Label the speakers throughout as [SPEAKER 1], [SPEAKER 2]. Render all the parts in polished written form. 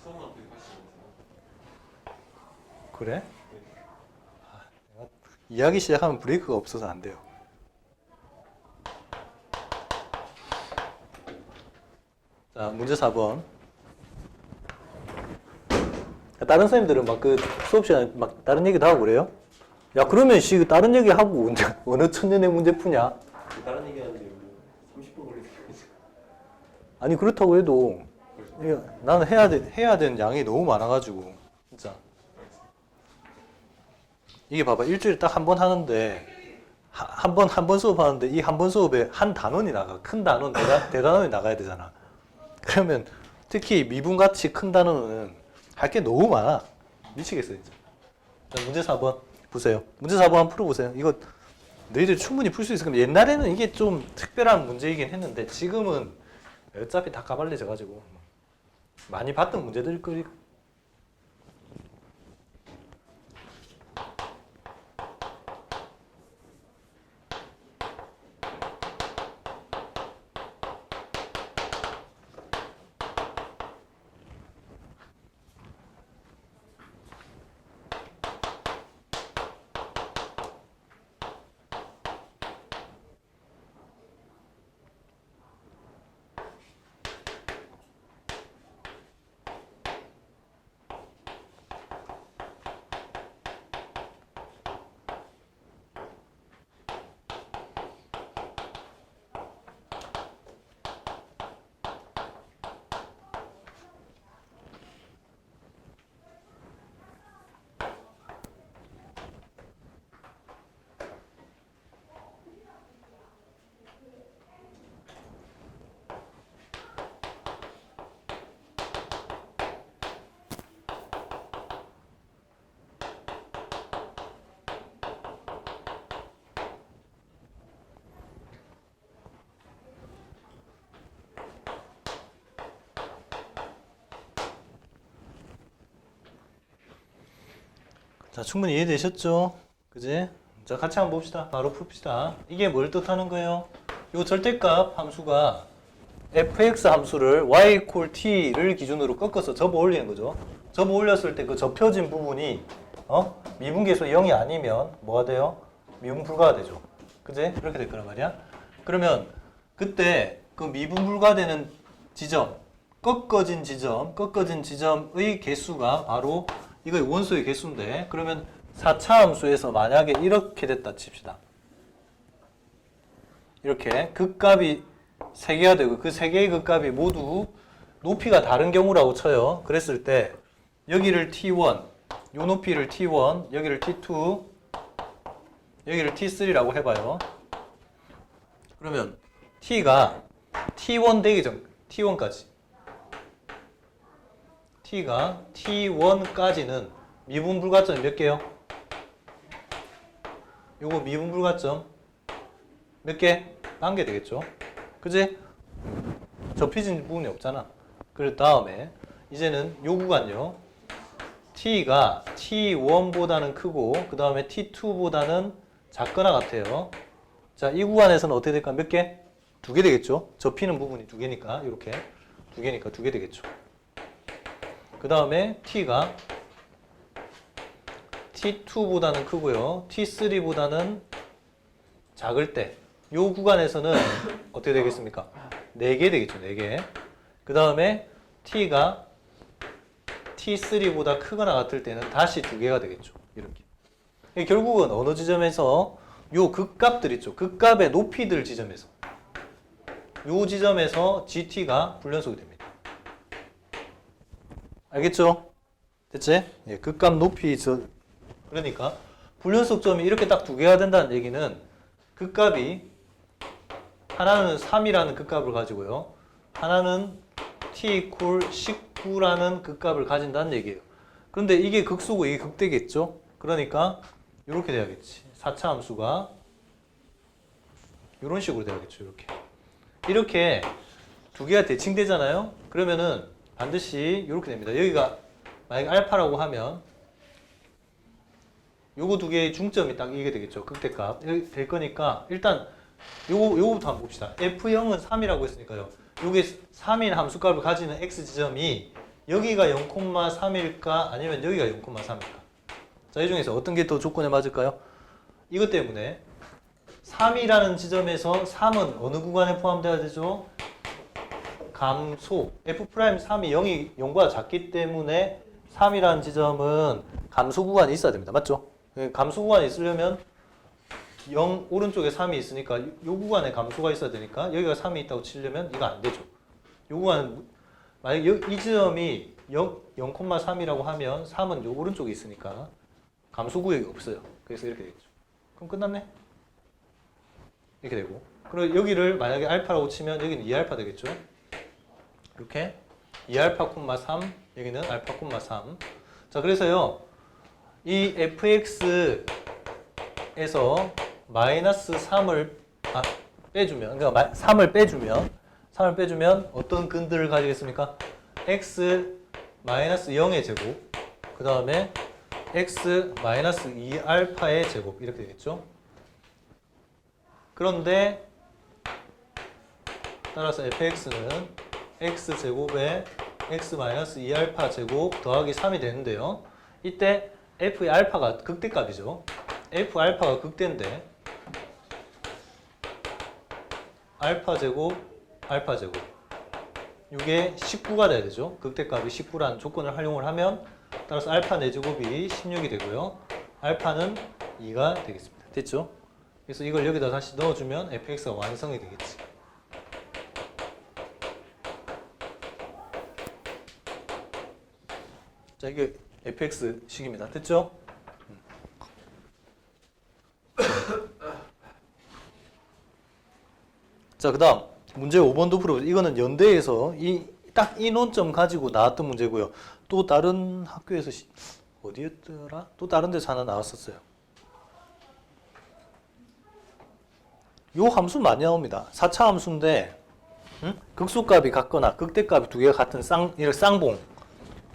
[SPEAKER 1] 수업만 되게 하시면서.
[SPEAKER 2] 그래? 내가 이야기 시작하면 브레이크가 없어서 안 돼요. 자, 문제 4번. 다른 선생님들은 막 그 수업 시간에 막 다른 얘기도 하고 그래요? 야, 그러면 씨 다른 얘기 하고 언제 어느 천년의 문제 푸냐?
[SPEAKER 1] 다른 얘기하는데 30분 걸리는 거지.
[SPEAKER 2] 아니 그렇다고 해도 나는 해야 되는 양이 너무 많아가지고 진짜 이게 봐봐 일주일에 딱 한 번 하는데 한 번 수업하는데 이 한 번 수업에 한 단원이 나가 큰 단원 대단원이 나가야 되잖아. 그러면 특히 미분같이 큰 단원은 할 게 너무 많아. 미치겠어 진짜. 자, 문제 4번 보세요. 문제 4번 한번 풀어보세요. 이거 너희들 충분히 풀 수 있을 겁니다. 옛날에는 이게 좀 특별한 문제이긴 했는데 지금은 어차피 다 까발려져가지고 많이 봤던 문제들 거리. 자, 충분히 이해되셨죠? 그지? 자, 같이 한번 봅시다. 바로 풉시다. 이게 뭘 뜻하는 거예요? 요 절대값 함수가 fx 함수를 y equal t를 기준으로 꺾어서 접어 올리는 거죠. 접어 올렸을 때 그 접혀진 부분이 미분계수 0이 아니면 뭐가 돼요? 미분 불가가 되죠. 그지? 이렇게 될 거란 말이야. 그러면 그때 그 미분 불가되는 지점, 꺾어진 지점의 개수가 바로 이거 원소의 개수인데 그러면 4차 함수에서 만약에 이렇게 됐다 칩시다. 이렇게 극값이 3개가 되고 그 3개의 극값이 모두 높이가 다른 경우라고 쳐요. 그랬을 때 여기를 T1, 요 높이를 T1, 여기를 T2, 여기를 T3라고 해봐요. 그러면 T가 T1 되기 전, T1까지 T가 T1까지는 미분 불가점이 몇 개요? 요거 미분 불가점 몇 개? 1개 되겠죠? 그지? 접히진 부분이 없잖아. 그 다음에 이제는 요 구간요. T가 T1보다는 크고 그 다음에 T2보다는 작거나 같아요. 자, 이 구간에서는 어떻게 될까? 몇 개? 2개 되겠죠? 접히는 부분이 2개니까 이렇게 2개니까 2개 되겠죠. 그 다음에 T가 T2보다는 크고요. T3보다는 작을 때 이 구간에서는 어떻게 되겠습니까? 4개 되겠죠. 4개. 그 다음에 T가 T3보다 크거나 같을 때는 다시 2개가 되겠죠. 이렇게. 결국은 어느 지점에서 요 극값들 있죠. 극값의 높이들 지점에서 요 지점에서 GT가 불연속이 됩니다. 알겠죠? 됐지? 예, 극값 높이 그러니까 불연속점이 이렇게 딱 2개가 된다는 얘기는 극값이 하나는 3이라는 극값을 가지고요. 하나는 t equal 19라는 극값을 가진다는 얘기예요. 그런데 이게 극소고 이게 극대겠죠? 그러니까 이렇게 돼야겠지. 4차 함수가 이런 식으로 돼야겠죠. 이렇게 2개가 대칭되잖아요. 그러면은 반드시 이렇게 됩니다. 여기가 만약에 알파라고 하면 요거 2개의 중점이 딱 이게 되겠죠. 극대값 될 거니까 일단 요거부터 한번 봅시다. F0은 3이라고 했으니까요. 요게 3인 함수값을 가지는 X 지점이 여기가 0,3일까 아니면 여기가 0,3일까? 자, 이 중에서 어떤 게 더 조건에 맞을까요? 이것 때문에 3이라는 지점에서 3은 어느 구간에 포함되어야 되죠? 감소. F'3이 0이 0보다 작기 때문에 3이라는 지점은 감소 구간이 있어야 됩니다. 맞죠? 감소 구간이 있으려면 0 오른쪽에 3이 있으니까 이 구간에 감소가 있어야 되니까 여기가 3이 있다고 치려면 이거 안 되죠. 이 구간은 만약 이 지점이 0,3이라고 하면 3은 요 오른쪽에 있으니까 감소 구역이 없어요. 그래서 이렇게 되겠죠. 그럼 끝났네? 이렇게 되고. 그리고 여기를 만약에 알파라고 치면 여기는 2알파 되겠죠. 이렇게 2알파, 3 여기는 알파, 3. 자, 그래서요. 이 fx에서 마이너스 3을 빼주면, 그러니까 3을 빼주면 어떤 근들을 가지겠습니까? x 마이너스 0의 제곱, 그 다음에 x 마이너스 2알파의 제곱 이렇게 되겠죠. 그런데 따라서 fx는 x 제곱에 x 마이너스 2알파 제곱 더하기 3이 되는데요. 이때 f의 알파가 극대값이죠. f 알파가 극대인데 알파 제곱 이게 19가 돼야 되죠. 극대값이 19라는 조건을 활용을 하면 따라서 알파 4제곱이 16이 되고요. 알파는 2가 되겠습니다. 됐죠? 그래서 이걸 여기다 다시 넣어주면 fx가 완성이 되겠지. 자, 이게 fx식입니다. 됐죠? 자, 그 다음 문제 5번도 풀어보죠. 이거는 연대에서 딱 이 논점 가지고 나왔던 문제고요. 또 다른 학교에서 어디였더라? 또 다른 데서 하나 나왔었어요. 요 함수 많이 나옵니다. 4차 함수인데 극소값이 같거나 극대값이 두 개가 같은 쌍봉,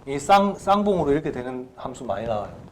[SPEAKER 2] 이 쌍봉으로 이렇게 되는 함수 많이 나와요.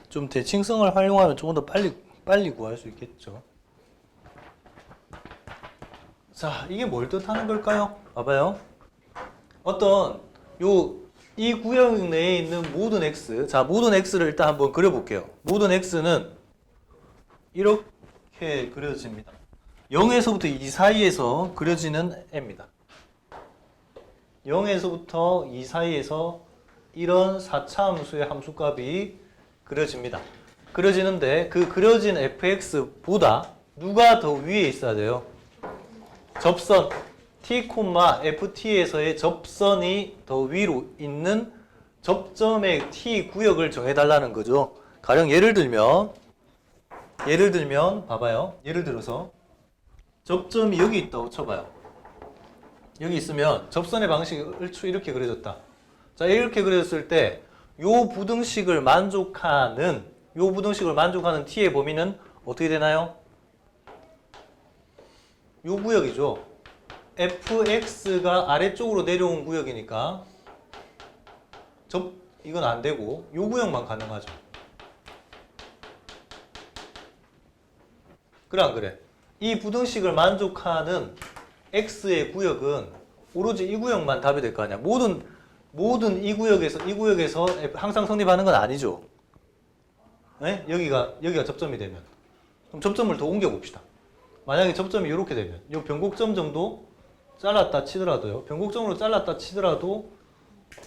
[SPEAKER 2] 좀 대칭성을 활용하면 조금 더 빨리 구할 수 있겠죠. 자, 이게 뭘 뜻하는 걸까요? 봐봐요. 어떤 이 구역 내에 있는 모든 x, 자, 모든 x를 일단 한번 그려볼게요. 모든 x는 이렇게 그려집니다. 0에서부터 2 사이에서 그려지는 애입니다. 0에서부터 2 사이에서 이런 4차 함수의 함수값이 그려집니다. 그려지는데 그 그려진 fx보다 누가 더 위에 있어야 돼요? 접선 t, ft에서의 접선이 더 위로 있는 접점의 t 구역을 정해달라는 거죠. 가령 예를 들면 봐봐요. 예를 들어서 접점이 여기 있다고 쳐봐요. 여기 있으면 접선의 방식이 얼추 이렇게 그려졌다. 자, 이렇게 그려졌을 때 요 부등식을 만족하는 t의 범위는 어떻게 되나요? 요 구역이죠. fx가 아래쪽으로 내려온 구역이니까 이건 안 되고 요 구역만 가능하죠. 그래 안 그래? 이 부등식을 만족하는 x의 구역은 오로지 이 구역만 답이 될 거 아니야. 모든 이 구역에서 항상 성립하는 건 아니죠. 네? 여기가 접점이 되면 그럼 접점을 더 옮겨 봅시다. 만약에 접점이 이렇게 되면 이 변곡점 정도 잘랐다 치더라도요. 변곡점으로 잘랐다 치더라도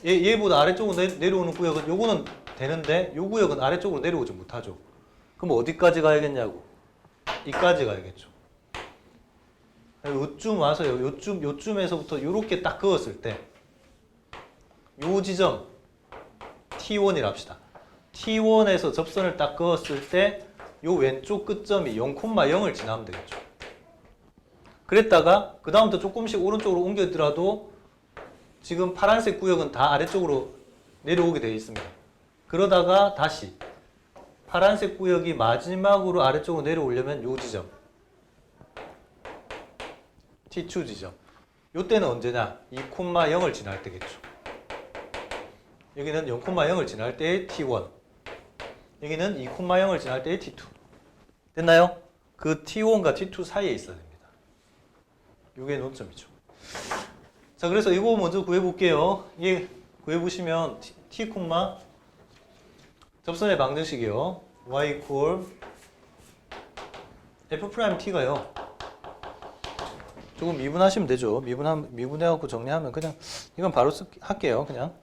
[SPEAKER 2] 얘보다 아래쪽으로 내려오는 구역은 요거는 되는데 요 구역은 아래쪽으로 내려오지 못하죠. 그럼 어디까지 가야겠냐고. 이까지 가야겠죠. 요쯤 와서요. 요쯤에서부터 요렇게 딱 그었을 때 요 지점 T1이라 합시다. T1에서 접선을 딱 그었을 때 요 왼쪽 끝점이 0,0을 지나면 되겠죠. 그랬다가 그 다음부터 조금씩 오른쪽으로 옮겨더라도 지금 파란색 구역은 다 아래쪽으로 내려오게 되어 있습니다. 그러다가 다시 파란색 구역이 마지막으로 아래쪽으로 내려오려면 요 지점 T2 지점 요때는 언제냐? 2,0을 지날 때겠죠. 여기는 0,0을 지날 때의 T1 여기는 2,0을 지날 때의 T2 됐나요? 그 T1과 T2 사이에 있어야 됩니다. 요게 논점이죠. 자, 그래서 이거 먼저 구해볼게요. 이게 구해보시면 T, 접선의 방정식이요. Y equal F'T가요. 조금 미분하시면 되죠. 미분해갖고 정리하면 그냥 이건 바로 할게요. 그냥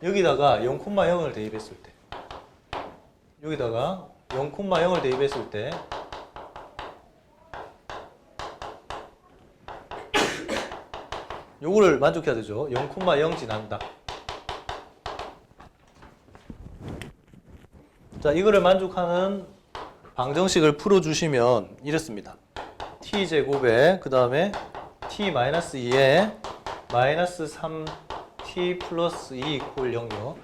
[SPEAKER 2] 여기다가 0,0을 대입했을 때 여기다가 0,0을 대입했을 때 요거를 만족해야 되죠. 0,0 지난다. 자, 이거를 만족하는 방정식을 풀어주시면 이렇습니다. t제곱에 그 다음에 t-2에 마이너스 3t 플러스 2 이퀄 0요.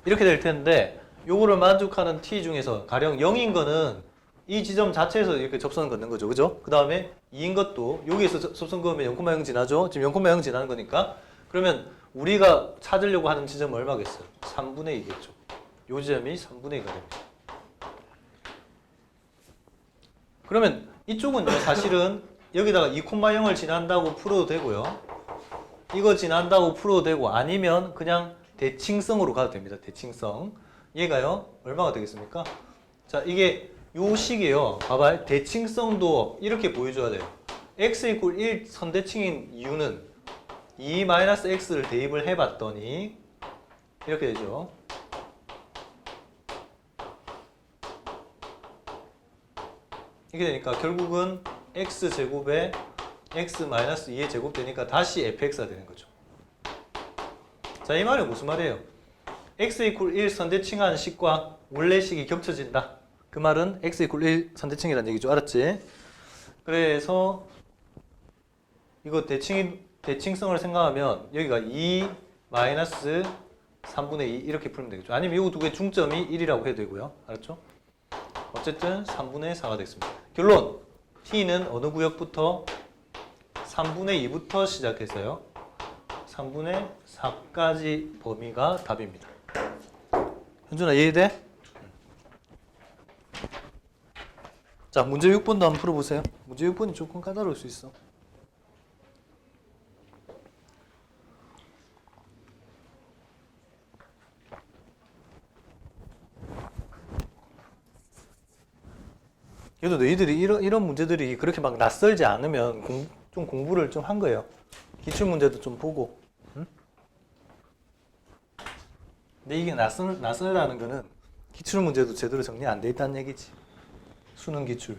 [SPEAKER 2] 이렇게 될 텐데 요거를 만족하는 t 중에서 가령 0인 거는 이 지점 자체에서 이렇게 접선을 걷는 거죠. 그죠? 그 다음에 2인 것도 여기에서 접선 그으면 0,0 지나죠? 지금 0,0 지나는 거니까 그러면 우리가 찾으려고 하는 지점은 얼마겠어요? 3분의 2겠죠. 요 지점이 3분의 2가 됩니다. 그러면 이쪽은요 사실은 여기다가 2,0을 지난다고 풀어도 되고요. 이거 지난다고 풀어도 되고 아니면 그냥 대칭성으로 가도 됩니다. 대칭성. 얘가요 얼마가 되겠습니까? 자, 이게 요 식이에요. 봐봐요. 대칭성도 이렇게 보여줘야 돼요. x 이퀄 1 선대칭인 이유는 2-x를 대입을 해봤더니 이렇게 되죠. 이렇게 되니까 결국은 x제곱에 x-2의 제곱 되니까 다시 fx가 되는 거죠. 자, 이 말은 무슨 말이에요? x 이퀄 1 선대칭한 식과 원래 식이 겹쳐진다. 그 말은 x 이퀄 1 선대칭이라는 얘기죠. 알았지? 그래서 이거 대칭성을 생각하면 여기가 2-3분의 2 이렇게 풀면 되겠죠. 아니면 이 두 개 중점이 1이라고 해도 되고요. 알았죠? 어쨌든 3분의 4가 되겠습니다. 결론! t는 어느 구역부터? 3분의 2부터 시작해서요. 3분의 4까지 범위가 답입니다. 현준아 이해돼? 자, 문제 6번도 한번 풀어보세요. 문제 6번이 조금 까다로울 수 있어. 그래도 너희들이 이런 문제들이 그렇게 막 낯설지 않으면 좀 공부를 좀 한 거예요. 기출문제도 좀 보고. 응? 근데 이게 낯설다는 거는 기출문제도 제대로 정리 안 돼 있다는 얘기지. 수능 기출.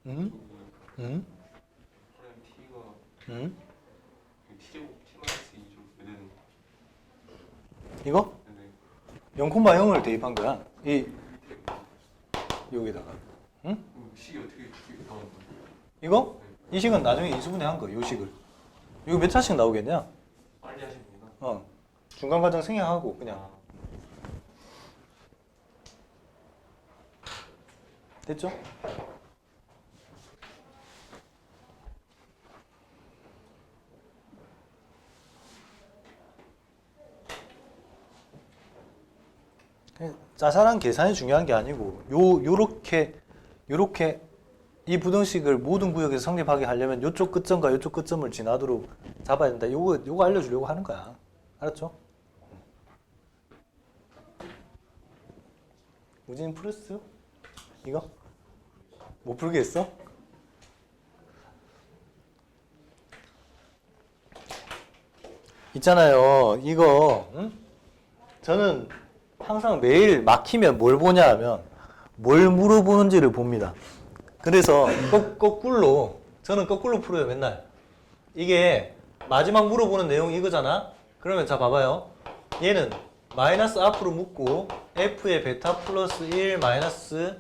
[SPEAKER 2] 음? 음?
[SPEAKER 1] 프라임 t가
[SPEAKER 2] 음?
[SPEAKER 1] t제곱 t 마이너스 2죠. 얘는
[SPEAKER 2] 이거?
[SPEAKER 1] 네네.
[SPEAKER 2] 0,0을 대입한 거야. 이 여기다가. 응?
[SPEAKER 1] 식이 어떻게 나오는 거예요?
[SPEAKER 2] 이거? 이 식은 나중에 인수분해 한 거. 요 식을. 이거 몇 차씩 나오겠냐?
[SPEAKER 1] 빨리 하십니다.
[SPEAKER 2] 중간 과정 생략하고 그냥. 됐죠? 짜잘한 계산이 중요한 게 아니고 요렇게 이 부등식을 모든 구역에서 성립하게 하려면 요쪽 끝점과 요쪽 끝점을 지나도록 잡아야 된다. 요거 알려주려고 하는 거야. 알았죠? 우진 풀었어? 이거? 못 풀겠어? 있잖아요. 이거 저는 항상 매일 막히면 뭘 보냐 하면 뭘 물어보는지를 봅니다. 그래서 저는 거꾸로 풀어요. 맨날. 이게 마지막 물어보는 내용이 이거잖아. 그러면 자 봐봐요. 얘는 마이너스 앞으로 묶고 f의 베타 플러스 1 마이너스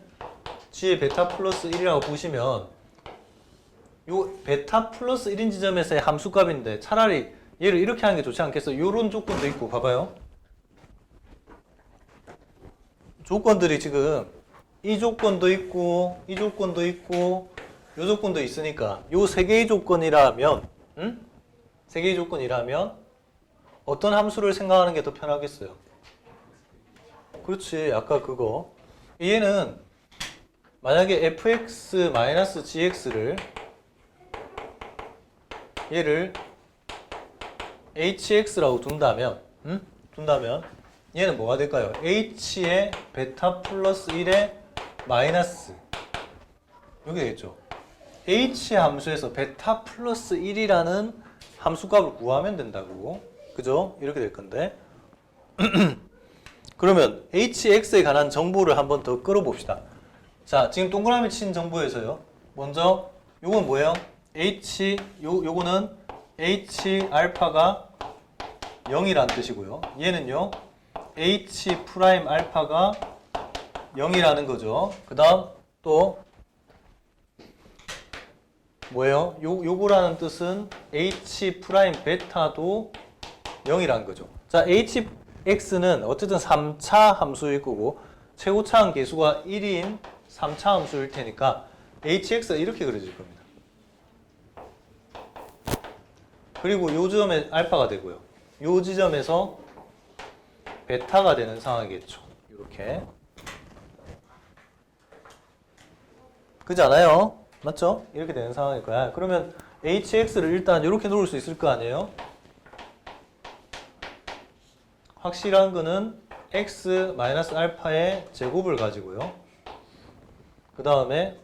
[SPEAKER 2] g의 베타 플러스 1이라고 보시면 요 베타 플러스 1인 지점에서의 함수값인데 차라리 얘를 이렇게 하는 게 좋지 않겠어? 요런 조건도 있고 봐봐요. 조건들이 지금 이 조건도 있고 이 조건도 있고 요 조건도 있으니까 요 세 개의 조건이라면 세 개의 조건이라면 어떤 함수를 생각하는 게 더 편하겠어요? 그렇지. 아까 그거. 얘는 만약에 fx-gx를 얘를 hx라고 둔다면 얘는 뭐가 될까요? h의 베타 플러스 1의 마이너스 여기 되겠죠. h 함수에서 베타 플러스 1이라는 함수값을 구하면 된다고. 그죠? 이렇게 될 건데 그러면 hx에 관한 정보를 한번 더 끌어봅시다. 자, 지금 동그라미 친 정보에서요. 먼저 요건 뭐예요? 요거는 h 알파가 0이란 뜻이고요. 얘는요. h 프라임 알파가 0이라는 거죠. 그 다음 또 뭐예요? 요거라는 뜻은 h 프라임 베타도 0이라는 거죠. 자, hx는 어쨌든 3차 함수일 거고 최고차항 계수가 1인 3차 함수일 테니까 hx가 이렇게 그려질 겁니다. 그리고 요 지점에 알파가 되고요. 요 지점에서 베타가 되는 상황이겠죠. 이렇게. 그렇지 않아요? 맞죠? 이렇게 되는 상황일 거야. 그러면 hx를 일단 이렇게 놓을 수 있을 거 아니에요? 확실한 거는 x-알파의 제곱을 가지고요. 그 다음에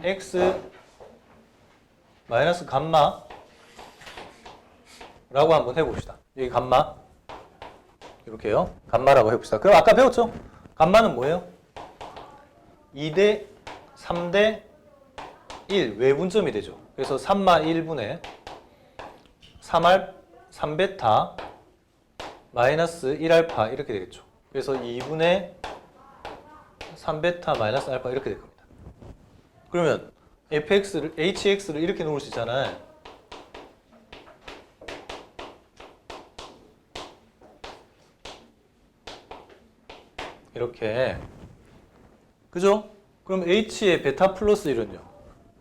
[SPEAKER 2] x 마이너스 감마 라고 한번 해봅시다. 여기 감마 이렇게요. 감마라고 해봅시다. 그럼 아까 배웠죠? 감마는 뭐예요? 2대 3대 1 외분점이 되죠. 그래서 3마 1분의 3베타 마이너스 1알파 이렇게 되겠죠. 그래서 2분의 3베타 마이너스 알파 이렇게 될 겁니다. 그러면 hx를 이렇게 놓을 수 있잖아요. 이렇게. 그죠? 그럼 h의 베타 플러스 1은요?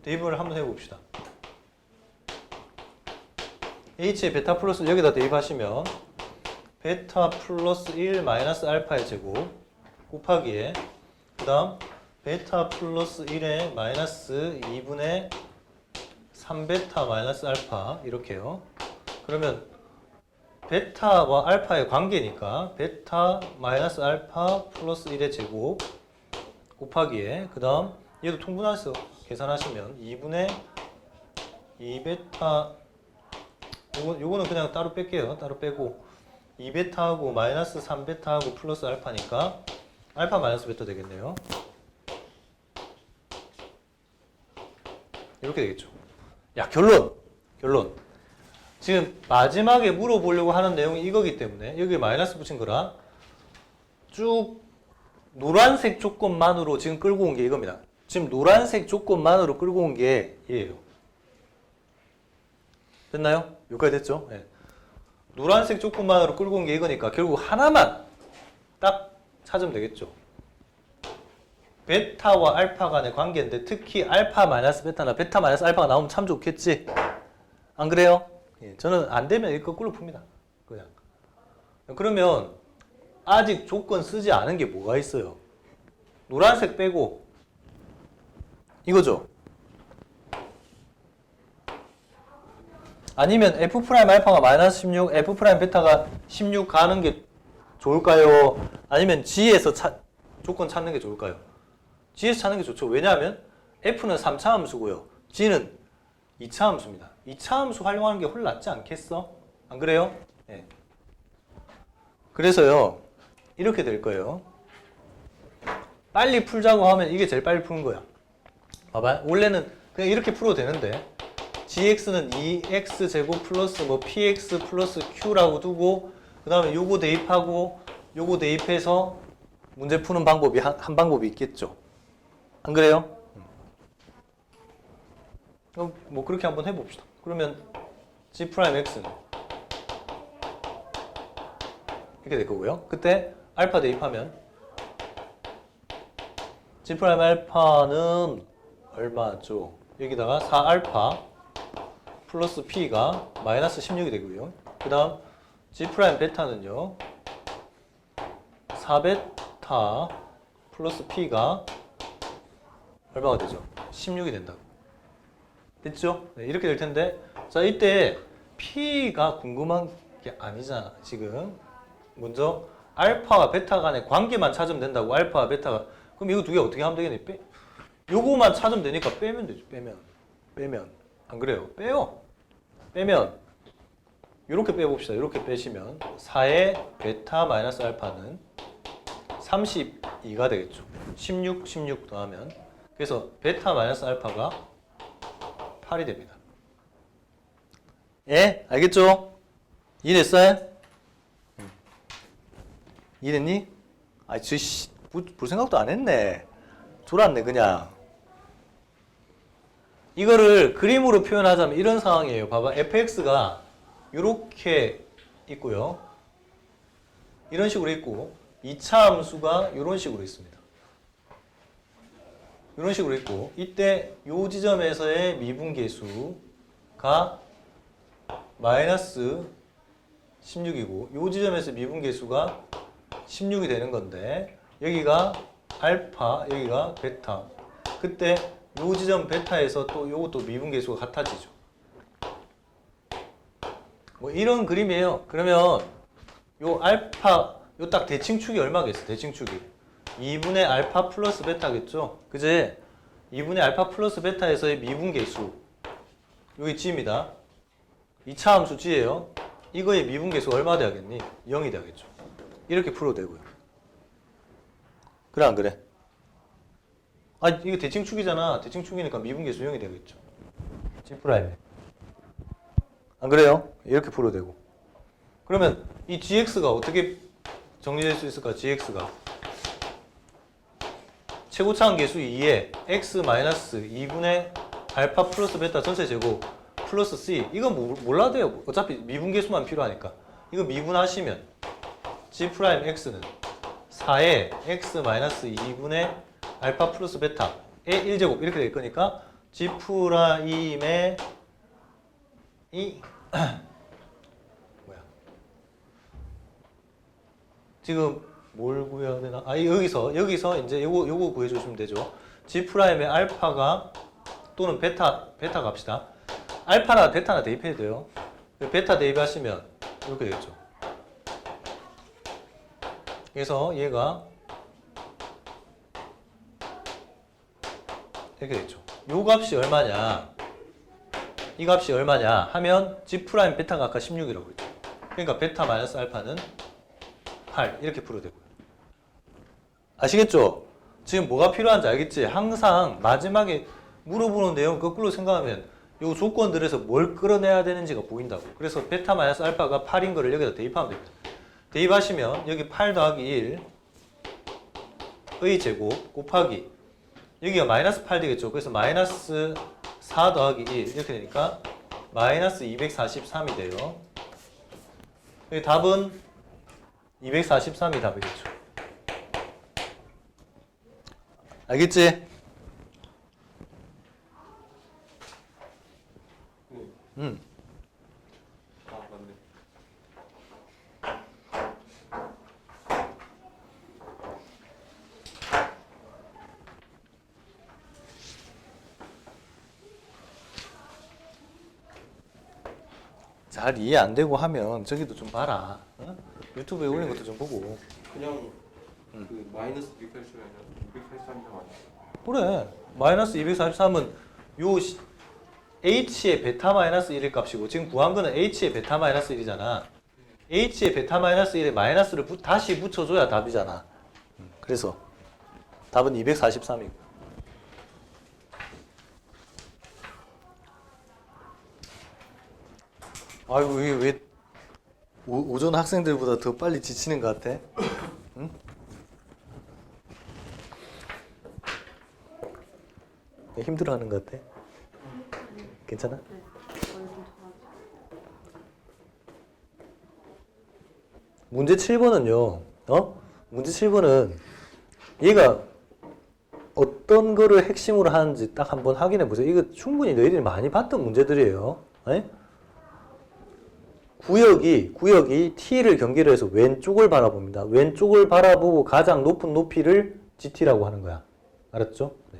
[SPEAKER 2] 대입을 한번 해봅시다. h의 베타 플러스 여기다 대입하시면 베타 플러스 1 마이너스 알파의 제곱 곱하기에 그 다음 베타 플러스 1의 마이너스 2분의 3베타 마이너스 알파 이렇게요. 그러면 베타와 알파의 관계니까 베타 마이너스 알파 플러스 1의 제곱 곱하기에 그 다음 얘도 통분해서 계산하시면 2분의 2베타 요거는 그냥 따로 뺄게요. 따로 빼고 2베타하고 마이너스 3베타하고 플러스 알파니까 알파 마이너스 베타 되겠네요. 이렇게 되겠죠. 야, 결론. 지금 마지막에 물어보려고 하는 내용이 이거기 때문에 여기 마이너스 붙인 거라 쭉 노란색 조건만으로 지금 끌고 온 게 이겁니다. 지금 노란색 조건만으로 끌고 온 게 얘예요. 됐나요? 여기까지 됐죠? 네. 노란색 조건만으로 끌고 온 게 이거니까 결국 하나만 딱 찾으면 되겠죠. 베타와 알파 간의 관계인데 특히 알파 마이너스 베타나 베타 마이너스 알파가 나오면 참 좋겠지? 안 그래요? 예, 저는 안 되면 이거 거꾸로 풉니다. 그냥. 그러면 아직 조건 쓰지 않은 게 뭐가 있어요? 노란색 빼고 이거죠? 아니면 f 프라임 알파가 마이너스 16, f 프라임 베타가 16 가는 게 좋을까요? 아니면 g에서 조건 찾는 게 좋을까요? g에서 찾는 게 좋죠. 왜냐하면 f는 3차 함수고요. g는 2차 함수입니다. 2차 함수 활용하는 게 훨씬 낫지 않겠어? 안 그래요? 네. 그래서요. 이렇게 될 거예요. 빨리 풀자고 하면 이게 제일 빨리 푸는 거야. 봐봐. 원래는 그냥 이렇게 풀어도 되는데 gx는 2x제곱 플러스 뭐 px 플러스 q라고 두고 그 다음에 요거 대입하고 요거 대입해서 문제 푸는 방법이 한 방법이 있겠죠. 안 그래요? 뭐 그렇게 한번 해봅시다. 그러면 g'x는 이렇게 될 거고요. 그때 알파 대입하면 g'알파는 얼마죠? 여기다가 4알파 플러스 p가 마이너스 16이 되고요. 그 다음 g'베타는요 4베타 플러스 p가 얼마가 되죠? 16이 된다고. 됐죠? 네, 이렇게 될 텐데 자 이때 p가 궁금한 게 아니잖아. 지금 먼저 알파와 베타 간의 관계만 찾으면 된다고. 알파와 베타가. 그럼 이거 두 개 어떻게 하면 되겠니? 요거만 찾으면 되니까 빼면 되죠. 빼면 안 그래요? 빼면 이렇게 빼봅시다. 이렇게 빼시면 4의 베타 마이너스 알파는 32가 되겠죠. 16 더하면 그래서 베타 마이너스 알파가 8이 됩니다. 예? 알겠죠? 이해됐어요? 이해됐니? 아이 볼 생각도 안 했네. 졸았네 그냥. 이거를 그림으로 표현하자면 이런 상황이에요. 봐봐. fx가 이렇게 있고요. 이런 식으로 있고 2차 함수가 이런 식으로 있습니다. 이런 식으로 있고 이때 요 지점에서의 미분계수가 마이너스 16이고 요 지점에서 미분계수가 16이 되는 건데 여기가 알파, 여기가 베타. 그때 요 지점 베타에서 또 요것도 미분계수가 같아지죠. 뭐 이런 그림이에요. 그러면 요 알파, 요 딱 대칭축이 얼마겠어? 대칭축이 2분의 알파 플러스 베타겠죠? 그제? 2분의 알파 플러스 베타에서의 미분계수 여기 g입니다. 2차 함수 g예요. 이거의 미분계수가 얼마 돼야겠니? 0이 돼야겠죠. 이렇게 풀어도 되고요. 그래 안 그래? 아 이거 대칭축이잖아. 대칭축이니까 미분계수 0이 되겠죠. G'에. 안 그래요? 이렇게 풀어도 되고. 그러면 이 gx가 어떻게 정리될 수 있을까? gx가 최고차항 계수 2에 x 마이너스 2분의 알파 플러스 베타 전체 제곱 플러스 c. 이건 몰라도 돼요. 어차피 미분계수만 필요하니까. 이거 미분하시면 g'x는 4에 x 마이너스 2분의 알파 플러스 베타의 1제곱 이렇게 될 거니까 G 프라임의 이 뭐야? 지금 뭘 구해야 되나? 여기서 이제 요거 구해 주시면 되죠. G 프라임의 알파가 또는 베타 갑시다. 알파나 베타나 대입해야 돼요. 베타 대입하시면 이렇게 되겠죠. 그래서 얘가 이렇게 되죠. 요 값이 얼마냐? 이 값이 얼마냐 하면 G 프라임 베타가 아까 16이라고 그랬죠. 그러니까 베타 마이너스 알파는 8 이렇게 풀어도 되고요. 아시겠죠? 지금 뭐가 필요한지 알겠지? 항상 마지막에 물어보는 내용 거꾸로 생각하면 요 조건들에서 뭘 끌어내야 되는지가 보인다고. 그래서 베타 마이너스 알파가 8인 거를 여기다 대입하면 됩니다. 대입하시면 여기 8 더하기 1의 제곱 곱하기 여기가 마이너스 8 되겠죠. 그래서 마이너스 4 더하기 1 이렇게 되니까 마이너스 243이 돼요. 여기 답은 243이 답이겠죠. 알겠지?
[SPEAKER 1] 네. 아, 맞네.
[SPEAKER 2] 잘 이해 안 되고 하면 저기도 좀 봐라. 어? 유튜브에 올린 것도 좀 보고.
[SPEAKER 1] 그냥 그 마이너스 283이 아니라 283이라고 하죠.
[SPEAKER 2] 그래. 마이너스 243은 요 h의 베타 마이너스 1의 값이고 지금 구한 거는 h의 베타 마이너스 1이잖아. h의 베타 마이너스 1에 마이너스를 다시 붙여줘야 답이잖아. 그래서 답은 243이고. 아이고 이게 왜 오전 학생들보다 더 빨리 지치는 것 같아? 응? 힘들어하는 것 같아? 괜찮아? 문제 7번은요. 문제 7번은 얘가 어떤 거를 핵심으로 하는지 딱 한번 확인해 보세요. 이거 충분히 너희들이 많이 봤던 문제들이에요. 네? 구역이 T를 경계로 해서 왼쪽을 바라봅니다. 왼쪽을 바라보고 가장 높은 높이를 GT라고 하는 거야. 알았죠? 네.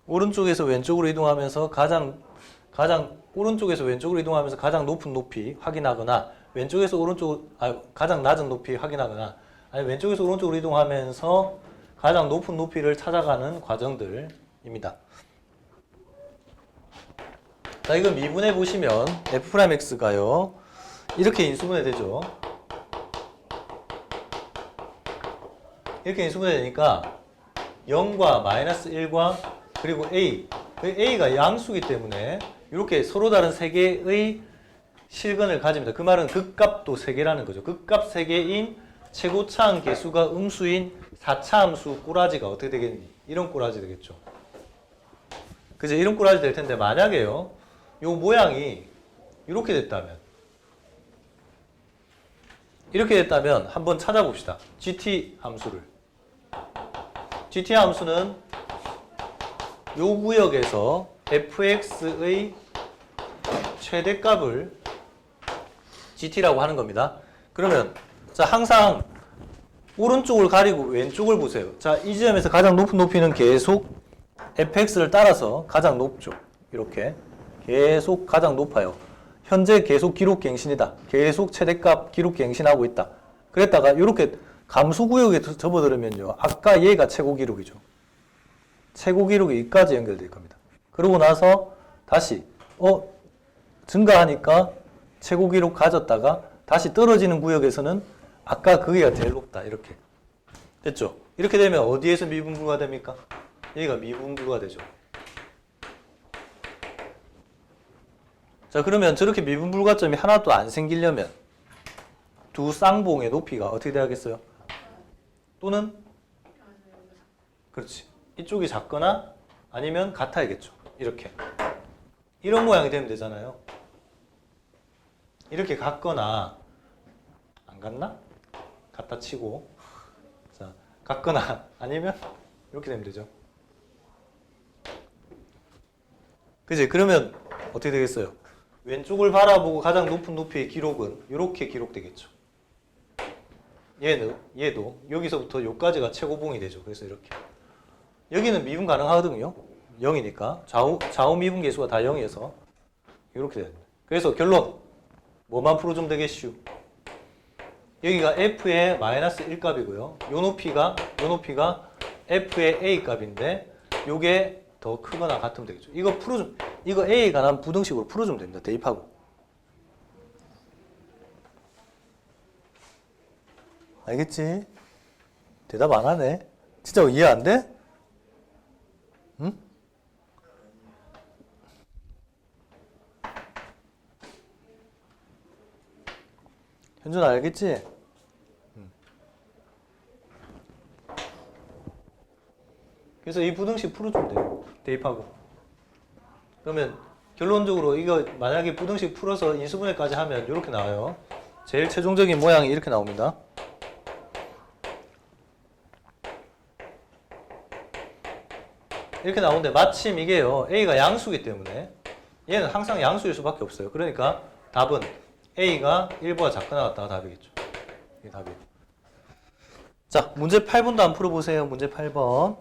[SPEAKER 2] 오른쪽에서 왼쪽으로 이동하면서 가장 오른쪽에서 왼쪽으로 이동하면서 가장 높은 높이 확인하거나 왼쪽에서 가장 낮은 높이 확인하거나 아니 왼쪽에서 오른쪽으로 이동하면서 가장 높은 높이를 찾아가는 과정들입니다. 자, 이거 미분해 보시면 f'x가요. 이렇게 인수분해 되죠. 이렇게 인수분해 되니까 0과 마이너스 1과 그리고 A가 양수이기 때문에 이렇게 서로 다른 세 개의 실근을 가집니다. 그 말은 극값도 세 개라는 거죠. 극값 세 개인 최고차항 개수가 음수인 4차함수 꼬라지가 어떻게 되겠니? 이런 꼬라지 되겠죠. 그죠? 이런 꼬라지 될 텐데 만약에요. 요 모양이 이렇게 됐다면 한번 찾아봅시다. GT 함수를. GT 함수는 요 구역에서 fx의 최대값을 GT라고 하는 겁니다. 그러면 자 항상 오른쪽을 가리고 왼쪽을 보세요. 자, 이 지점에서 가장 높은 높이는 계속 fx를 따라서 가장 높죠. 이렇게 계속 가장 높아요. 현재 계속 기록갱신이다. 계속 최대값 기록갱신하고 있다. 그랬다가 이렇게 감소구역에 접어들면요. 아까 얘가 최고 기록이죠. 최고 기록이 여기까지 연결될 겁니다. 그러고 나서 다시 증가하니까 최고 기록 가졌다가 다시 떨어지는 구역에서는 아까 그게가 제일 높다. 이렇게 됐죠? 이렇게 되면 어디에서 미분불가 됩니까? 여기가 미분불가 되죠. 자, 그러면 저렇게 미분불가점이 하나도 안 생기려면 두 쌍봉의 높이가 어떻게 돼야겠어요? 또는 그렇지. 이쪽이 작거나 아니면 같아야겠죠. 이렇게. 이런 모양이 되면 되잖아요. 이렇게 같거나 안 같나? 같다 치고. 자, 같거나 아니면 이렇게 되면 되죠. 그지? 그러면 어떻게 되겠어요? 왼쪽을 바라보고 가장 높은 높이의 기록은 이렇게 기록되겠죠. 얘도 여기서부터 여기까지가 최고봉이 되죠. 그래서 이렇게. 여기는 미분 가능하거든요. 0이니까. 좌우 미분 계수가 다 0이어서 이렇게 됩니다. 그래서 결론. 뭐만 풀어주면 되겠슈? 여기가 f의 마이너스 1값이고요. 요 높이가 f의 a 값인데 요게 더 크거나 같으면 되겠죠. 이거 a에 관한 부등식으로 풀어주면 됩니다. 대입하고. 알겠지? 대답 안 하네. 진짜 이해 안 돼? 응? 현준 알겠지? 그래서 이 부등식 풀어주면 돼요. 대입하고. 그러면 결론적으로 이거 만약에 부등식 풀어서 인수분해까지 하면 이렇게 나와요. 제일 최종적인 모양이 이렇게 나옵니다. 이렇게 나오는데 마침 이게요. A가 양수이기 때문에 얘는 항상 양수일 수밖에 없어요. 그러니까 답은 A가 1보다 작거나 같다가 답이겠죠. 이게 답이에요. 자, 문제 8번도 한번 풀어보세요. 문제 8번.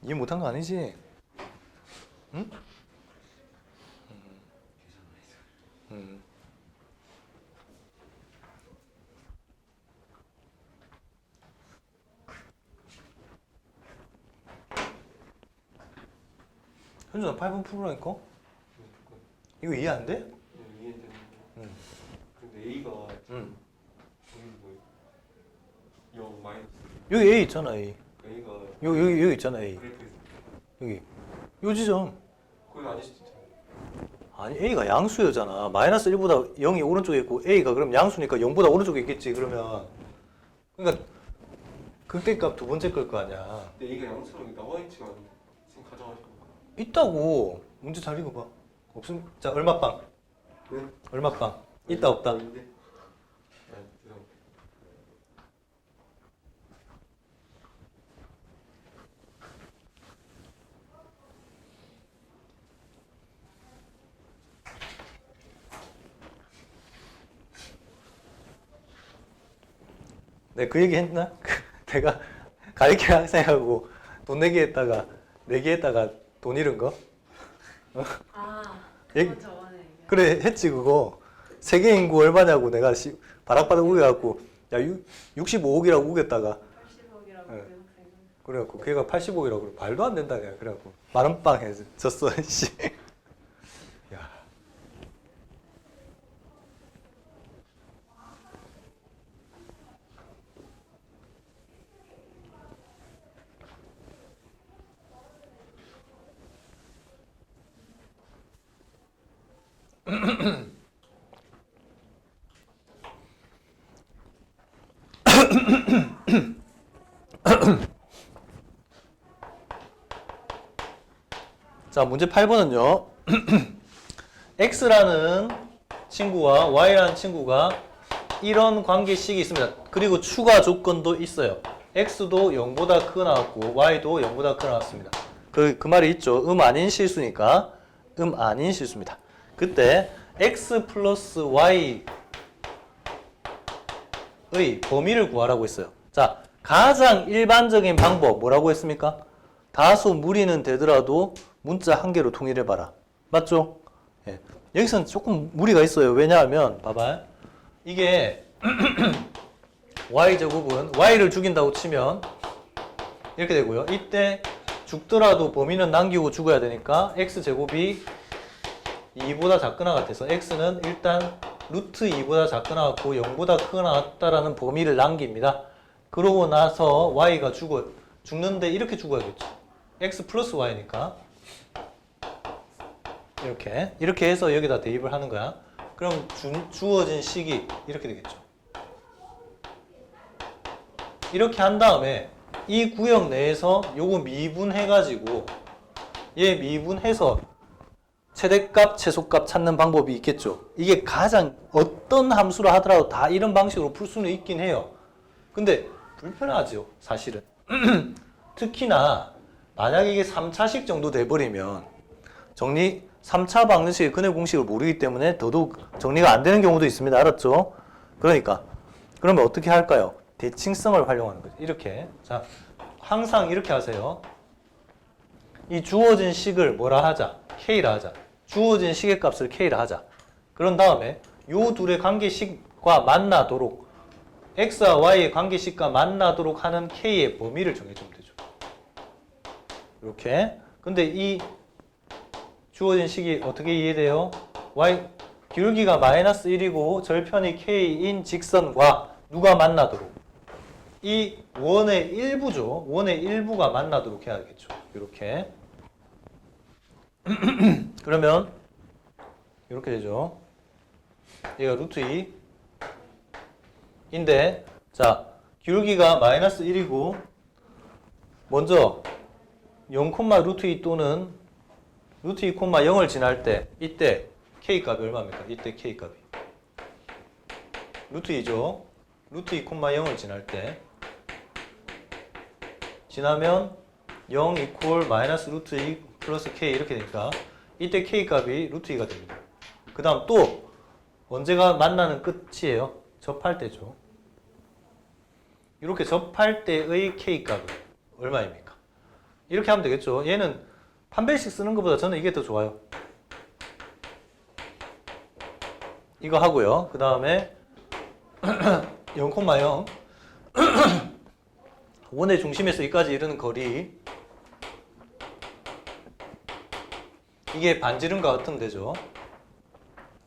[SPEAKER 2] 이해 못한 거 아니지? 응? 현준아 8번 풀으라니까? 이거 이해 안 돼?
[SPEAKER 1] 이해되는데.
[SPEAKER 2] 응.
[SPEAKER 1] 근데 A가
[SPEAKER 2] 응.
[SPEAKER 1] 여기 뭐예요? 0 마이너스.
[SPEAKER 2] 여기 A 있잖아, A.
[SPEAKER 1] A가
[SPEAKER 2] 여기 있잖아, A.
[SPEAKER 1] 그래프
[SPEAKER 2] 여기. 요 지점.
[SPEAKER 1] 거기 아닐 수도 있잖아요.
[SPEAKER 2] 아니, A가 양수여잖아. 마이너스 1보다 0이 오른쪽에 있고, A가 그럼 양수니까 0보다 오른쪽에 있겠지, 그러면. 그러니까, 극대값 두 번째 걸 거 아니야.
[SPEAKER 1] 근데 A가 양수랑 나와 있지가 않은데 지금 가져가신 거.
[SPEAKER 2] 있다고. 문제 잘 읽어봐. 없음. 자, 얼마 빵?
[SPEAKER 1] 네?
[SPEAKER 2] 얼마 빵? 있다, 없다?
[SPEAKER 1] 아닌데? 아, 죄송합니다.
[SPEAKER 2] 내가 그 얘기 했나? 내가 가르치는 학생하고 돈 내기 했다가 돈 잃은 거?
[SPEAKER 3] 아,
[SPEAKER 2] 얘기-
[SPEAKER 3] 그거 저번에 얘기한.
[SPEAKER 2] 그래 했지 그거. 세계 인구 얼마냐고 내가 바락바락 우겨갖고 야 65억이라고 우겼다가
[SPEAKER 3] 80억이라고
[SPEAKER 2] 네.
[SPEAKER 3] 그 학생은.
[SPEAKER 2] 그래갖고 걔가 80억이라고 그래. 말도 안 된다 내가 그래갖고 만원빵 해서 졌어 씨. 야. 자, 문제 8번은요. X라는 친구와 Y라는 친구가 이런 관계식이 있습니다. 그리고 추가 조건도 있어요. X도 0보다 크게 나왔고 Y도 0보다 크게 나왔습니다. 그 말이 있죠. 아닌 실수니까 아닌 실수입니다. 그때 X 플러스 Y의 범위를 구하라고 했어요. 자, 가장 일반적인 방법 뭐라고 했습니까? 다소 무리는 되더라도 문자 한 개로 통일해봐라. 맞죠? 예. 여기서는 조금 무리가 있어요. 왜냐하면 봐봐. 이게 y제곱은 y를 죽인다고 치면 이렇게 되고요. 이때 죽더라도 범위는 남기고 죽어야 되니까 x제곱이 2보다 작거나 같아서 x는 일단 루트 2보다 작거나 같고 0보다 크거나 같다라는 범위를 남깁니다. 그러고 나서 y가 죽는데 이렇게 죽어야겠죠. x 플러스 y니까 이렇게 해서 여기다 대입을 하는 거야. 그럼 주어진 식이 이렇게 되겠죠. 이렇게 한 다음에 이 구역 내에서 요거 미분해가지고 얘 미분해서 최대값, 최소값 찾는 방법이 있겠죠. 이게 가장 어떤 함수를 하더라도 다 이런 방식으로 풀 수는 있긴 해요. 근데 불편하죠, 사실은. 특히나 만약에 이게 3차식 정도 돼버리면 3차 방정식의 근해 공식을 모르기 때문에 더더욱 정리가 안 되는 경우도 있습니다. 알았죠? 그러면 어떻게 할까요? 대칭성을 활용하는 거죠. 이렇게. 자, 항상 이렇게 하세요. 이 주어진 식을 뭐라 하자? K라 하자. 주어진 식의 값을 K라 하자. 그런 다음에 요 둘의 관계식과 만나도록 X와 Y의 관계식과 만나도록 하는 K의 범위를 정해주면 되죠. 이렇게. 근데 이 주어진 식이 어떻게 이해돼요? 기울기가 마이너스 1이고 절편이 K인 직선과 누가 만나도록? 이 원의 일부죠. 원의 일부가 만나도록 해야겠죠. 이렇게. 그러면 이렇게 되죠. 얘가 루트 2인데 자, 기울기가 마이너스 1이고 먼저 0, 루트 2 또는 루트 2, 0을 지날 때 이때 K값이 얼마입니까? 이때 K값이 루트 2죠. 루트 2, 0을 지날 때 지나면 0 이퀄 마이너스 루트 2 플러스 K 이렇게 되니까 이때 K값이 루트 2가 됩니다. 그 다음 또 언제가 만나는 끝이에요? 접할 때죠. 이렇게 접할 때의 K값은 얼마입니까? 이렇게 하면 되겠죠. 얘는 판별식 쓰는 것보다 저는 이게 더 좋아요. 이거 하고요. 그 다음에 0,0 원의 중심에서 여기까지 이르는 거리 이게 반지름과 같으면 되죠.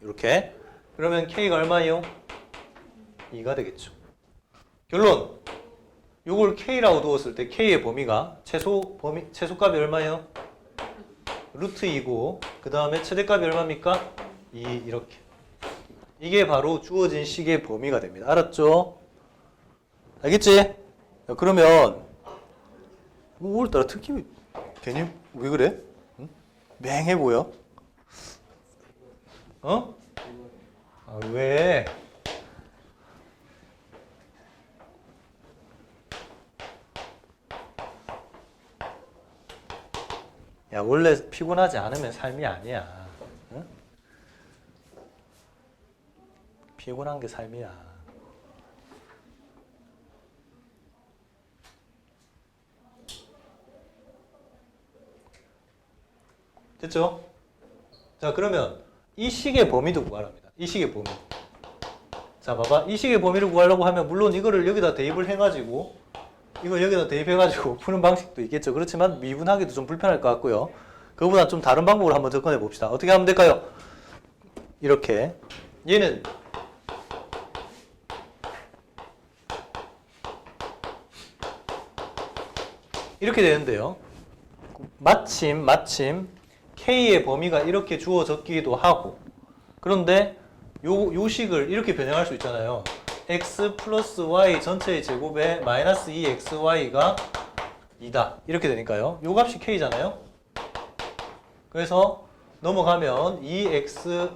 [SPEAKER 2] 이렇게. 그러면 K가 얼마예요? 2가 되겠죠. 결론. 요걸 K라고 두었을 때 K의 범위가 최소값이 얼마예요? 루트 2고 그 다음에 최대값이 얼마입니까? 2 이렇게. 이게 바로 주어진 식의 범위가 됩니다. 알았죠? 알겠지? 그러면 오늘따라 특히 괜히 왜 그래? 응? 맹해 보여? 어? 아, 왜? 야, 원래 피곤하지 않으면 삶이 아니야. 응? 피곤한 게 삶이야. 됐죠? 자, 그러면 이 식의 범위도 구하랍니다. 이 식의 범위. 자, 봐봐. 이 식의 범위를 구하려고 하면 물론 이거를 여기다 대입을 해가지고 이걸 여기다 대입해가지고 푸는 방식도 있겠죠. 그렇지만 미분하기도 좀 불편할 것 같고요. 그거보다 좀 다른 방법으로 한번 접근해 봅시다. 어떻게 하면 될까요? 이렇게. 얘는 이렇게 되는데요. 마침 K의 범위가 이렇게 주어졌기도 하고 그런데 요 식을 이렇게 변형할 수 있잖아요. x 플러스 y 전체의 제곱에 마이너스 2xy가 2다. 이렇게 되니까요. 요 값이 K잖아요. 그래서 넘어가면 2xy는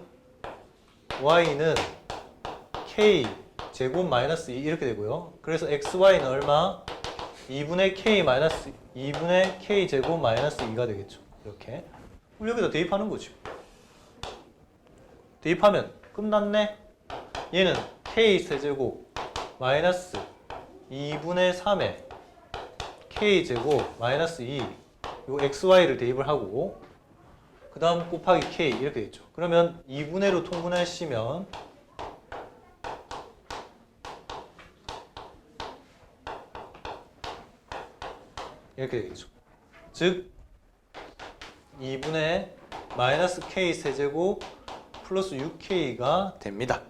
[SPEAKER 2] K 제곱 마이너스 2 이렇게 되고요. 그래서 xy는 얼마? 2분의 K 제곱 마이너스 2가 되겠죠. 이렇게. 그럼 여기다 대입하는 거죠. 대입하면 끝났네. 얘는 K 세제곱 마이너스 2분의 3에 K 제곱 마이너스 2 요 XY를 대입을 하고 그 다음 곱하기 K 이렇게 되죠. 그러면 2분의로 통분하시면 이렇게 되겠죠. 즉 2분의 마이너스 k 세제곱 플러스 6k가 됩니다.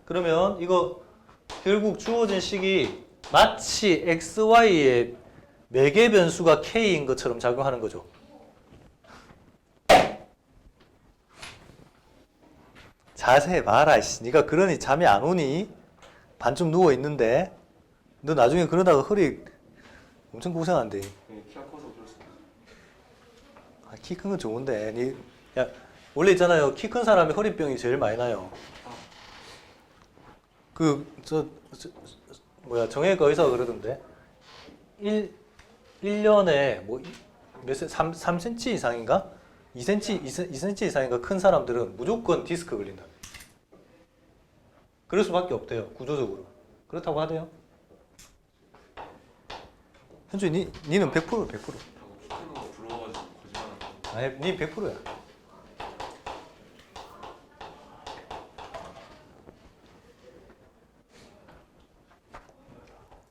[SPEAKER 2] 그러면 이거 결국 주어진 식이 마치 xy의 매개 변수가 k인 것처럼 작용하는 거죠. 자세히 봐라. 네가 그러니 잠이 안 오니? 반쯤 누워 있는데 너 나중에 그러다가 허리 엄청 고생한대.
[SPEAKER 1] 키가 커서 그럴 수 있어.
[SPEAKER 2] 키 큰 건 좋은데 야 원래 있잖아요. 키 큰 사람이 허리병이 제일 많이 나요. 뭐야 정형외과 의사가 그러던데 1년에 뭐 몇 세, 3cm 이상인가? 2cm 이상인가 큰 사람들은 무조건 디스크 걸린다. 그럴 수밖에 없대요. 구조적으로. 그렇다고 하대요. 현주 니는 100%.
[SPEAKER 1] 자꾸 키 크는 거 부러워가지고 거짓말한다.
[SPEAKER 2] 아니 니 100%야.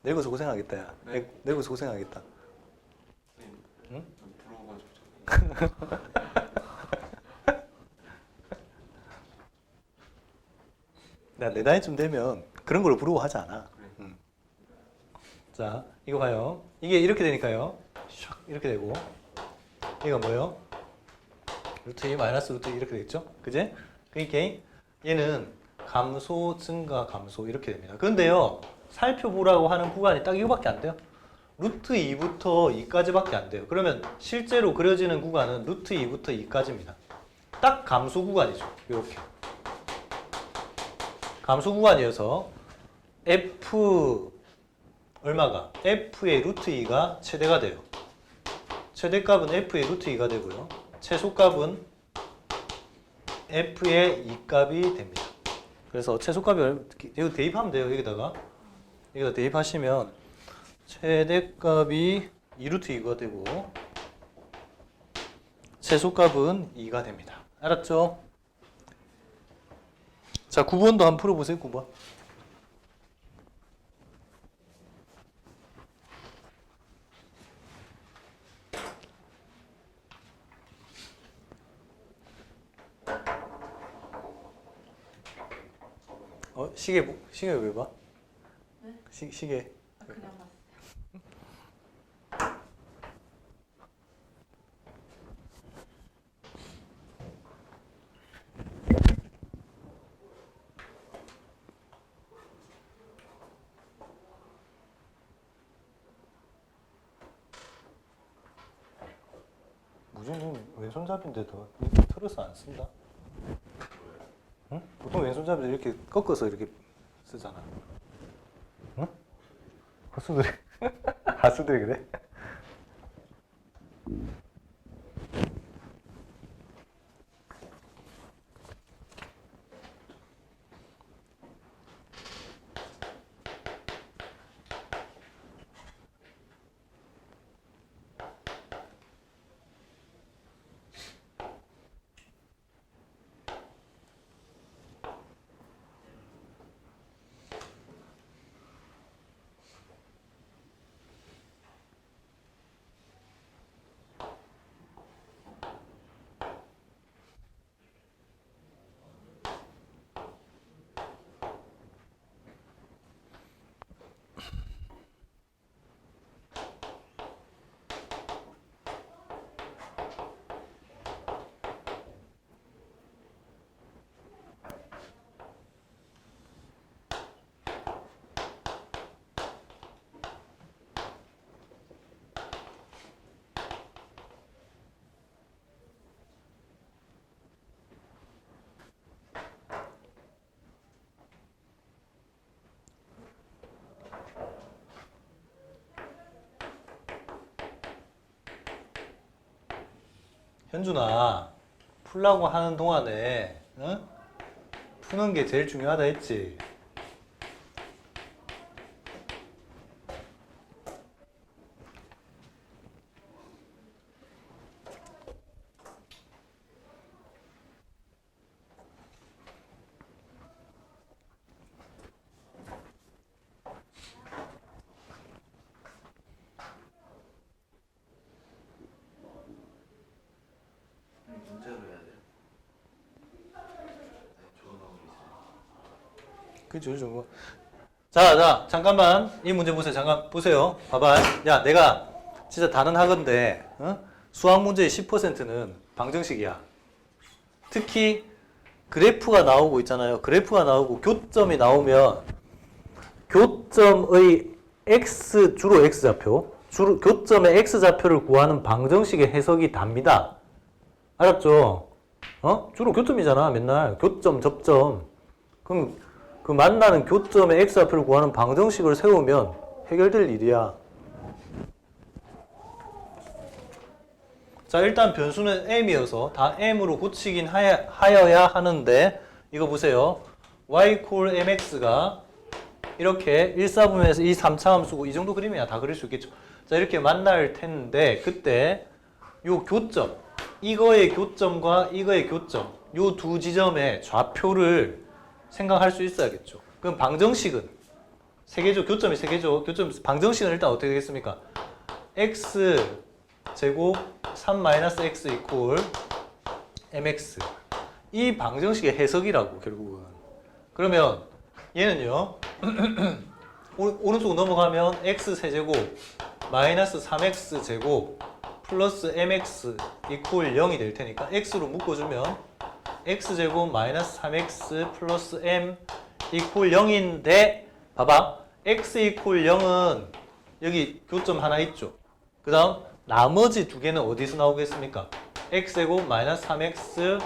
[SPEAKER 2] 늙어서 고생하겠다 야.
[SPEAKER 1] 네?
[SPEAKER 2] 늙어서 고생하겠다.
[SPEAKER 1] 응? 부러워가지고 자꾸.
[SPEAKER 2] 내 나이쯤 되면 그런 걸 부러워하지 않아.
[SPEAKER 1] 그래.
[SPEAKER 2] 자, 이거 봐요. 이게 이렇게 되니까요. 샥 이렇게 되고 얘가 뭐예요? 루트 2 마이너스 루트 2 이렇게 되겠죠? 그제? 그러니까 얘는 감소, 증가, 감소 이렇게 됩니다. 그런데요. 살펴보라고 하는 구간이 딱 이거밖에 안 돼요. 루트 2부터 2까지밖에 안 돼요. 그러면 실제로 그려지는 구간은 루트 2부터 2까지입니다. 딱 감소 구간이죠. 이렇게. 감소 구간이어서 f 얼마가? f의 루트 2가 최대가 돼요. 최대값은 f의 루트 2가 되고요. 최소값은 f의 2값이 됩니다. 그래서 최소값을 이거 대입하면 돼요. 여기다 대입하시면 최대값이 2루트 2가 되고 최소값은 2가 됩니다. 알았죠? 자, 9번도 한번 풀어보세요. 9번. 시계 왜 봐?
[SPEAKER 3] 네?
[SPEAKER 2] 시계.
[SPEAKER 3] 그냥 봤어요.
[SPEAKER 2] 무슨 왼손잡이인데도 틀어서 안 쓴다? 응? 보통 왼손잡이들 이렇게 꺾어서 이렇게 쓰잖아. 응? 하수들이 그래? 현준아, 풀라고 하는 동안에 응? 푸는 게 제일 중요하다 했지? 그죠, 저거. 자, 잠깐만. 이 문제 보세요. 잠깐 보세요. 봐봐. 야, 내가 진짜 다른 학원데, 수학 문제의 10%는 방정식이야. 특히 그래프가 나오고 있잖아요. 그래프가 나오고 교점이 나오면 교점의 주로 X좌표, 교점의 X좌표를 구하는 방정식의 해석이 답니다. 알았죠? 주로 교점이잖아, 맨날. 교점, 접점. 그럼 그 만나는 교점의 X좌표를 구하는 방정식을 세우면 해결될 일이야. 자, 일단 변수는 m이어서 다 m으로 고치긴 하여야 하는데, 이거 보세요. y 콜 mx가 이렇게 1사분면에서 이 3차 함수고, 이 정도 그림이야. 다 그릴 수 있겠죠. 자, 이렇게 만날 텐데, 그때 요 교점, 이거의 교점과 이거의 교점, 요 두 지점의 좌표를 생각할 수 있어야겠죠. 그럼 방정식은 세 개죠. 교점이 세 개죠. 방정식은 일단 어떻게 되겠습니까? x 제곱 3-x 이퀄 mx. 이 방정식의 해석이라고, 결국은. 그러면 얘는요. 오른쪽 넘어가면 x 세제곱 마이너스 3x 제곱 플러스 mx 이퀄 0이 될 테니까 x로 묶어주면 x제곱 마이너스 3x 플러스 m 이퀄 0인데, 봐봐. x 이퀄 0은 여기 교점 하나 있죠. 그 다음 나머지 두 개는 어디서 나오겠습니까? x제곱 마이너스 3x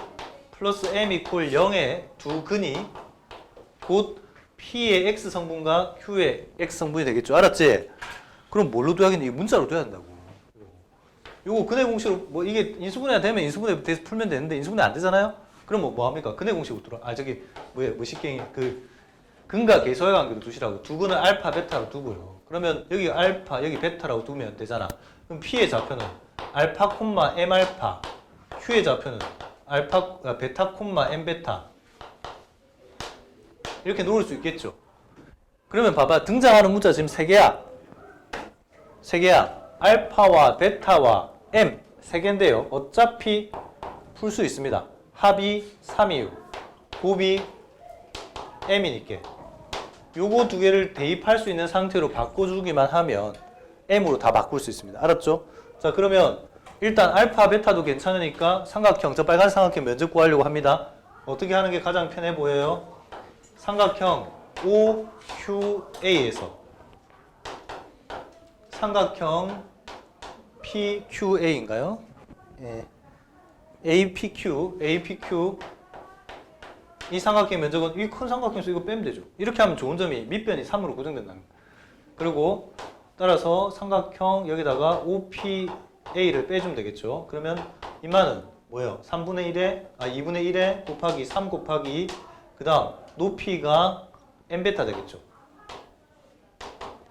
[SPEAKER 2] 플러스 m 이퀄 0의 두 근이 곧 p의 x 성분과 q의 x 성분이 되겠죠. 알았지? 그럼 뭘로 둬야겠니? 이거 문자로 둬야 된다고. 요거 근해 공식으로, 뭐 이게 인수분해가 되면 인수분해 돼서 풀면 되는데, 인수분해 안 되잖아요? 그럼 뭐 합니까? 근해 공식으로 들어. 무식갱이 근과 계소의 관계로 두시라고. 두 근을 알파, 베타로 두고요. 그러면 여기 알파, 여기 베타라고 두면 되잖아. 그럼 P의 좌표는 알파, M 알파. Q의 좌표는 베타, M 베타. 이렇게 놓을 수 있겠죠. 그러면 봐봐. 등장하는 문자 지금 세 개야. 알파와 베타와 M 세 개인데요. 어차피 풀 수 있습니다. 합이 3이요. 곱이 M이니까. 요거 두 개를 대입할 수 있는 상태로 바꿔주기만 하면 M으로 다 바꿀 수 있습니다. 알았죠? 자, 그러면 일단 알파, 베타도 괜찮으니까 삼각형, 저 빨간 삼각형 면적 구하려고 합니다. 어떻게 하는 게 가장 편해 보여요? 삼각형 OQA에서 삼각형 PQA인가요? 예. APQ 이 삼각형 면적은 이 큰 삼각형에서 이거 빼면 되죠. 이렇게 하면 좋은 점이 밑변이 3으로 고정된다는 거예요. 그리고 따라서 삼각형 여기다가 OPA를 빼주면 되겠죠. 그러면 이만은 뭐예요? 2분의 1에 곱하기 3 곱하기 그 다음 높이가 m베타 되겠죠.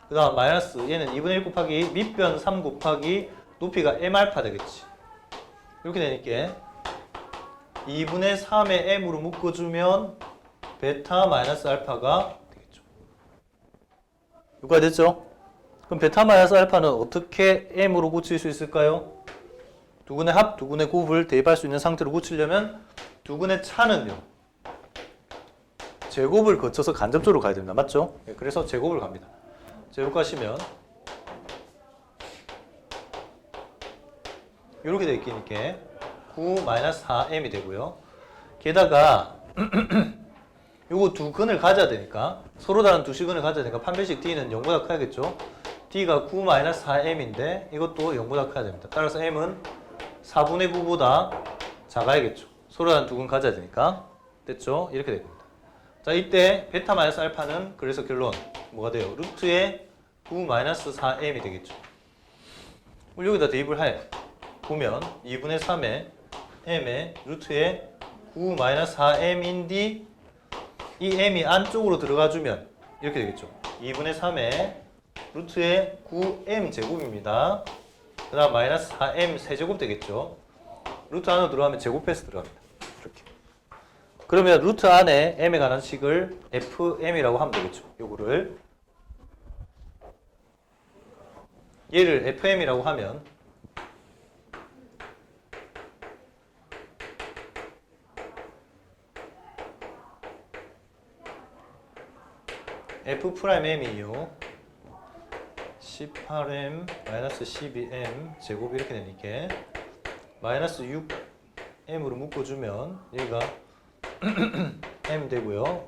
[SPEAKER 2] 그 다음 마이너스 얘는 2분의 1 곱하기 밑변 3 곱하기 높이가 m알파 되겠지. 이렇게 되니까 2분의 3의 m으로 묶어주면 베타 마이너스 알파가 되겠죠. 여기까지 됐죠? 그럼 베타 마이너스 알파는 어떻게 m으로 고칠 수 있을까요? 두근의 합, 두근의 곱을 대입할 수 있는 상태로 고치려면 두근의 차는요. 제곱을 거쳐서 간접적으로 가야 됩니다. 맞죠? 네, 그래서 제곱을 갑니다. 제곱 가시면 이렇게 되어 있으니까 9-4m이 되고요. 게다가 요거 두 근을 가져야 되니까 서로 다른 두 시근을 가져야 되니까 판별식 D는 0보다 커야겠죠. D가 9-4m인데 이것도 0보다 커야 됩니다. 따라서 m은 4분의 9보다 작아야겠죠. 서로 다른 두 근 가져야 되니까. 됐죠? 이렇게 됩니다. 자, 이때 베타 마이너스 알파는 그래서 결론 뭐가 돼요? 루트의 9-4m이 되겠죠. 여기다 대입을 해 보면 2분의 3의 m의 루트의 9-4m인데 이 m이 안쪽으로 들어가주면 이렇게 되겠죠. 2분의 3의 루트의 9m 제곱입니다. 그 다음 마이너스 4m 세제곱 되겠죠. 루트 안으로 들어가면 제곱해서 들어갑니다. 이렇게. 그러면 루트 안에 m에 관한 식을 fm이라고 하면 되겠죠. 요거를 얘를 fm이라고 하면 F'M이요 18M 마이너스 12M 제곱 이렇게 되니까 마이너스 6M으로 묶어주면 여기가 M 되고요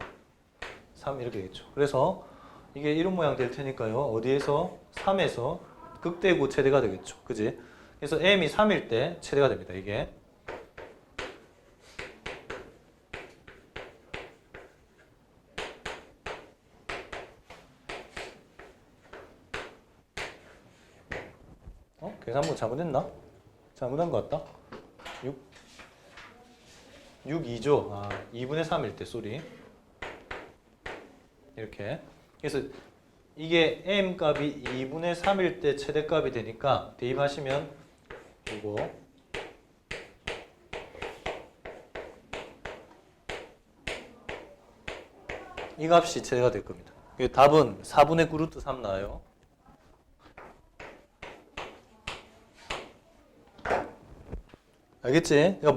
[SPEAKER 2] 3 이렇게 되겠죠. 그래서 이게 이런 모양 될 테니까요. 어디에서? 3에서 극대고 최대가 되겠죠. 그지? 그래서 M이 3일 때 최대가 됩니다. 이게. 계산부 잘못했나? 잘못한 것 같다. 6 2죠. 2분의 3일 때 쏘리. 이렇게. 그래서 이게 M 값이 2분의 3일 때 최대값이 되니까 대입하시면 이거 이 값이 최대가 될 겁니다. 답은 4분의 9 루트 3 나와요. 알겠지? 그러니까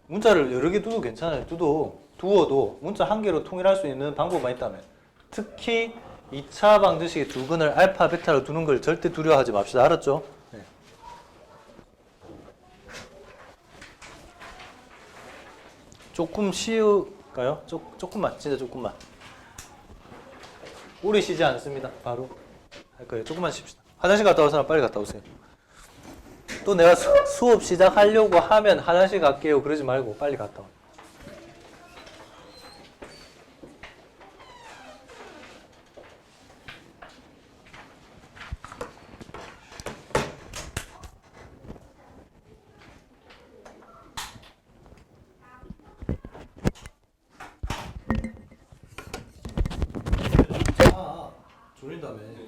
[SPEAKER 2] 문자를 여러 개 두도 괜찮아요. 두어도 문자 한 개로 통일할 수 있는 방법만 있다면. 특히 2차 방정식의 두 근을 알파, 베타로 두는 걸 절대 두려워하지 맙시다. 알았죠? 네. 조금 쉬울까요? 조금만, 진짜 조금만. 오래 쉬지 않습니다. 바로 할 거예요. 조금만 쉽시다. 화장실 갔다 올 사람 빨리 갔다 오세요. 또 내가 수업 시작하려고 하면 화장실 갈게요. 그러지 말고 빨리 갔다 와. 졸린다며.